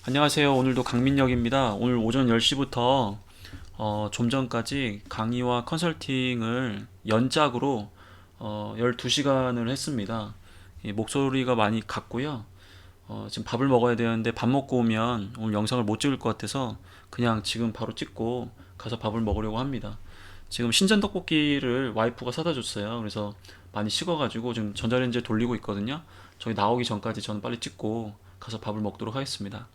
안녕하세요. 오늘도 강민혁입니다. 오늘 오전 10시부터 좀 전까지 강의와 컨설팅을 연짝으로 12시간을 했습니다. 목소리가 많이 갔고요. 지금 밥을 먹어야 되는데 밥 먹고 오면 오늘 영상을 못 찍을 것 같아서 그냥 지금 바로 찍고 가서 밥을 먹으려고 합니다. 지금 신전 떡볶이를 와이프가 사다 줬어요. 그래서 많이 식어가지고 지금 전자레인지에 돌리고 있거든요. 저희 나오기 전까지 저는 빨리 찍고 가서 밥을 먹도록 하겠습니다.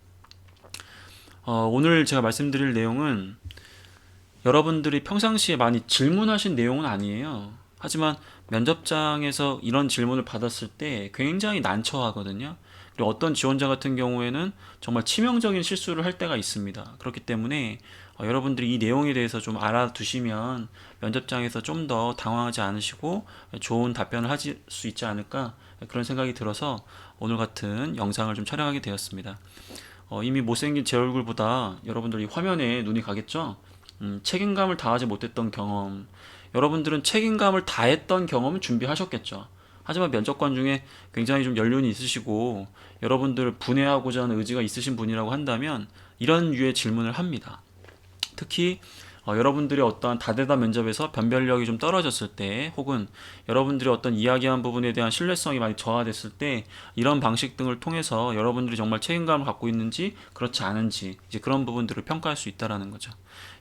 오늘 제가 말씀드릴 내용은 여러분들이 평상시에 많이 질문하신 내용은 아니에요. 하지만 면접장에서 이런 질문을 받았을 때 굉장히 난처하거든요. 그리고 어떤 지원자 같은 경우에는 정말 치명적인 실수를 할 때가 있습니다. 그렇기 때문에 여러분들이 이 내용에 대해서 좀 알아두시면 면접장에서 좀 더 당황하지 않으시고 좋은 답변을 하실 수 있지 않을까 그런 생각이 들어서 오늘 같은 영상을 좀 촬영하게 되었습니다. 이미 못생긴 제 얼굴보다 여러분들 이 화면에 눈이 가겠죠? 책임감을 다하지 못했던 경험. 여러분들은 책임감을 다했던 경험을 준비하셨겠죠? 하지만 면접관 중에 굉장히 좀 연륜이 있으시고 여러분들을 분해하고자 하는 의지가 있으신 분이라고 한다면 이런 류의 질문을 합니다. 특히 여러분들의 어떠한 다대다 면접에서 변별력이 좀 떨어졌을 때 혹은 여러분들이 어떤 이야기한 부분에 대한 신뢰성이 많이 저하됐을 때 이런 방식 등을 통해서 여러분들이 정말 책임감을 갖고 있는지 그렇지 않은지 이제 그런 부분들을 평가할 수 있다라는 거죠.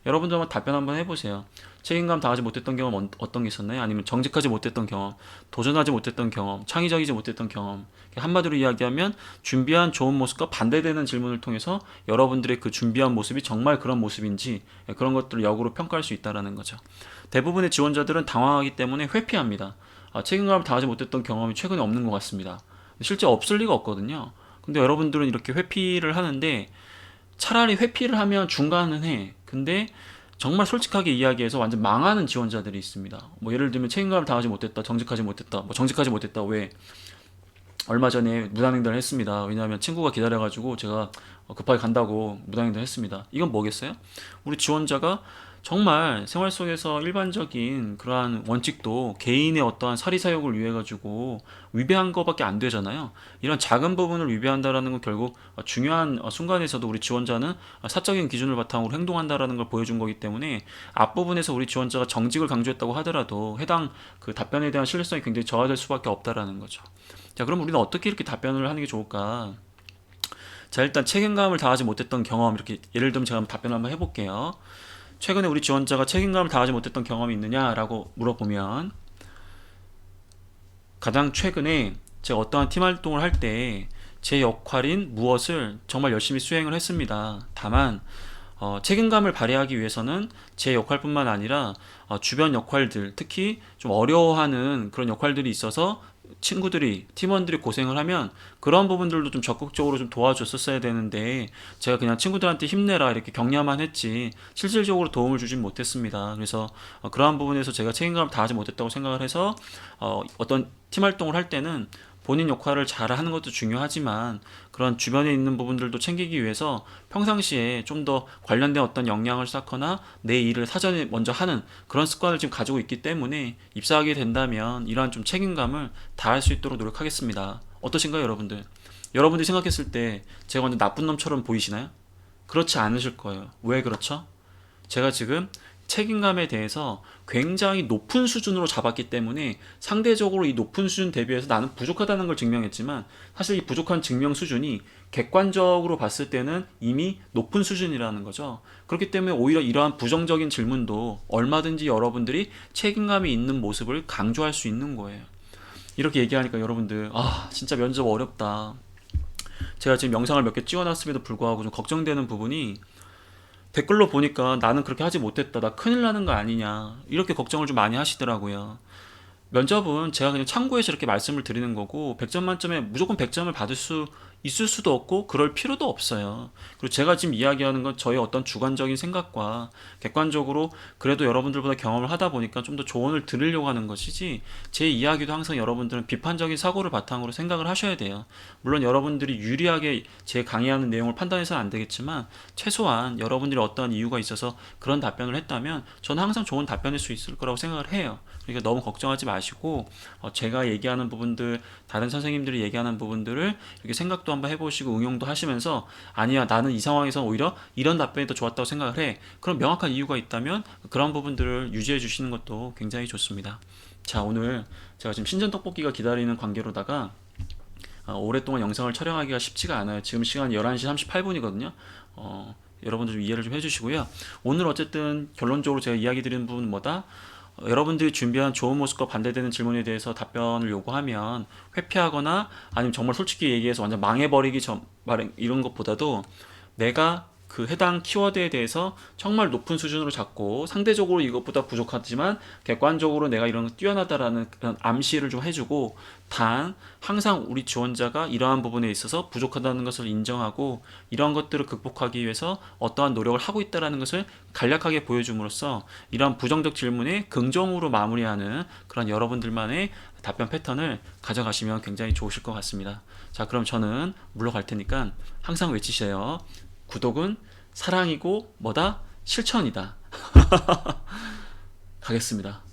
여러분들 한번 답변 한번 해보세요. 책임감 다하지 못했던 경험 어떤 게 있었나요? 아니면 정직하지 못했던 경험, 도전하지 못했던 경험, 창의적이지 못했던 경험. 한마디로 이야기하면 준비한 좋은 모습과 반대되는 질문을 통해서 여러분들의 그 준비한 모습이 정말 그런 모습인지 그런 것들을 역으로 평가할 수 있다는 거죠. 대부분의 지원자들은 당황하기 때문에 회피합니다. 책임감을 다하지 못했던 경험이 최근에 없는 것 같습니다. 실제 없을 리가 없거든요. 근데 여러분들은 이렇게 회피를 하는데 차라리 회피를 하면 중간은 해. 근데 정말 솔직하게 이야기해서 완전 망하는 지원자들이 있습니다. 뭐 예를 들면 책임감을 다하지 못했다, 정직하지 못했다, 뭐 정직하지 못했다. 왜 얼마 전에 무단횡단을 했습니다. 왜냐하면 친구가 기다려가지고 제가 급하게 간다고 무단횡단을 했습니다. 이건 뭐겠어요? 우리 지원자가 정말 생활 속에서 일반적인 그러한 원칙도 개인의 어떠한 사리사욕을 위해 가지고 위배한 것밖에 안 되잖아요. 이런 작은 부분을 위배한다라는 건 결국 중요한 순간에서도 우리 지원자는 사적인 기준을 바탕으로 행동한다라는 걸 보여준 거기 때문에 앞부분에서 우리 지원자가 정직을 강조했다고 하더라도 해당 그 답변에 대한 신뢰성이 굉장히 저하될 수밖에 없다라는 거죠. 자, 그럼 우리는 어떻게 이렇게 답변을 하는 게 좋을까? 자, 일단 책임감을 다하지 못했던 경험 이렇게 예를 들면 제가 한번 답변을 한번 해볼게요. 최근에 우리 지원자가 책임감을 다하지 못했던 경험이 있느냐라고 물어보면 가장 최근에 제가 어떠한 팀 활동을 할 때 제 역할인 무엇을 정말 열심히 수행을 했습니다. 다만 책임감을 발휘하기 위해서는 제 역할뿐만 아니라 주변 역할들, 특히 좀 어려워하는 그런 역할들이 있어서 친구들이, 팀원들이 고생을 하면 그런 부분들도 좀 적극적으로 좀 도와줬었어야 되는데 제가 그냥 친구들한테 힘내라 이렇게 격려만 했지 실질적으로 도움을 주진 못했습니다. 그래서 그러한 부분에서 제가 책임감을 다하지 못했다고 생각을 해서 어떤 팀 활동을 할 때는 본인 역할을 잘 하는 것도 중요하지만 그런 주변에 있는 부분들도 챙기기 위해서 평상시에 좀 더 관련된 어떤 역량을 쌓거나 내 일을 사전에 먼저 하는 그런 습관을 지금 가지고 있기 때문에 입사하게 된다면 이러한 좀 책임감을 다할 수 있도록 노력하겠습니다. 어떠신가요, 여러분들? 여러분들이 생각했을 때 제가 완전 나쁜 놈처럼 보이시나요? 그렇지 않으실 거예요. 왜 그렇죠? 제가 지금 책임감에 대해서 굉장히 높은 수준으로 잡았기 때문에 상대적으로 이 높은 수준 대비해서 나는 부족하다는 걸 증명했지만 사실 이 부족한 증명 수준이 객관적으로 봤을 때는 이미 높은 수준이라는 거죠. 그렇기 때문에 오히려 이러한 부정적인 질문도 얼마든지 여러분들이 책임감이 있는 모습을 강조할 수 있는 거예요. 이렇게 얘기하니까 여러분들 진짜 면접 어렵다. 제가 지금 영상을 몇 개 찍어놨음에도 불구하고 좀 걱정되는 부분이 댓글로 보니까 나는 그렇게 하지 못했다. 나 큰일 나는 거 아니냐. 이렇게 걱정을 좀 많이 하시더라고요. 면접은 제가 그냥 참고해서 이렇게 말씀을 드리는 거고 100점 만점에 무조건 100점을 받을 수 있을 수도 없고 그럴 필요도 없어요. 그리고 제가 지금 이야기하는 건 저의 어떤 주관적인 생각과 객관적으로 그래도 여러분들보다 경험을 하다 보니까 좀 더 조언을 드리려고 하는 것이지 제 이야기도 항상 여러분들은 비판적인 사고를 바탕으로 생각을 하셔야 돼요. 물론 여러분들이 유리하게 제 강의하는 내용을 판단해서는 안 되겠지만 최소한 여러분들이 어떠한 이유가 있어서 그런 답변을 했다면 저는 항상 좋은 답변일 수 있을 거라고 생각을 해요. 그러니까 너무 걱정하지 마시고 제가 얘기하는 부분들 다른 선생님들이 얘기하는 부분들을 이렇게 생각 생각도 한번 해보시고 응용도 하시면서 아니야 나는 이 상황에서 오히려 이런 답변이 더 좋았다고 생각을 해. 그럼 명확한 이유가 있다면 그런 부분들을 유지해 주시는 것도 굉장히 좋습니다. 자, 오늘 제가 지금 신전 떡볶이가 기다리는 관계로다가 오랫동안 영상을 촬영하기가 쉽지가 않아요. 지금 시간 11시 38분이거든요. 여러분들 좀 이해를 좀 해주시고요. 오늘 어쨌든 결론적으로 제가 이야기 드리는 부분은 뭐다? 여러분들이 준비한 좋은 모습과 반대되는 질문에 대해서 답변을 요구하면 회피하거나 아니면 정말 솔직히 얘기해서 완전 망해버리기 전 이런 것보다도 내가 그 해당 키워드에 대해서 정말 높은 수준으로 잡고 상대적으로 이것보다 부족하지만 객관적으로 내가 이런 거 뛰어나다라는 그런 암시를 좀 해주고, 단 항상 우리 지원자가 이러한 부분에 있어서 부족하다는 것을 인정하고 이러한 것들을 극복하기 위해서 어떠한 노력을 하고 있다는 것을 간략하게 보여줌으로써 이러한 부정적 질문에 긍정으로 마무리하는 그런 여러분들만의 답변 패턴을 가져가시면 굉장히 좋으실 것 같습니다. 자, 그럼 저는 물러갈 테니까 항상 외치세요. 구독은 사랑이고 뭐다? 실천이다. 가겠습니다.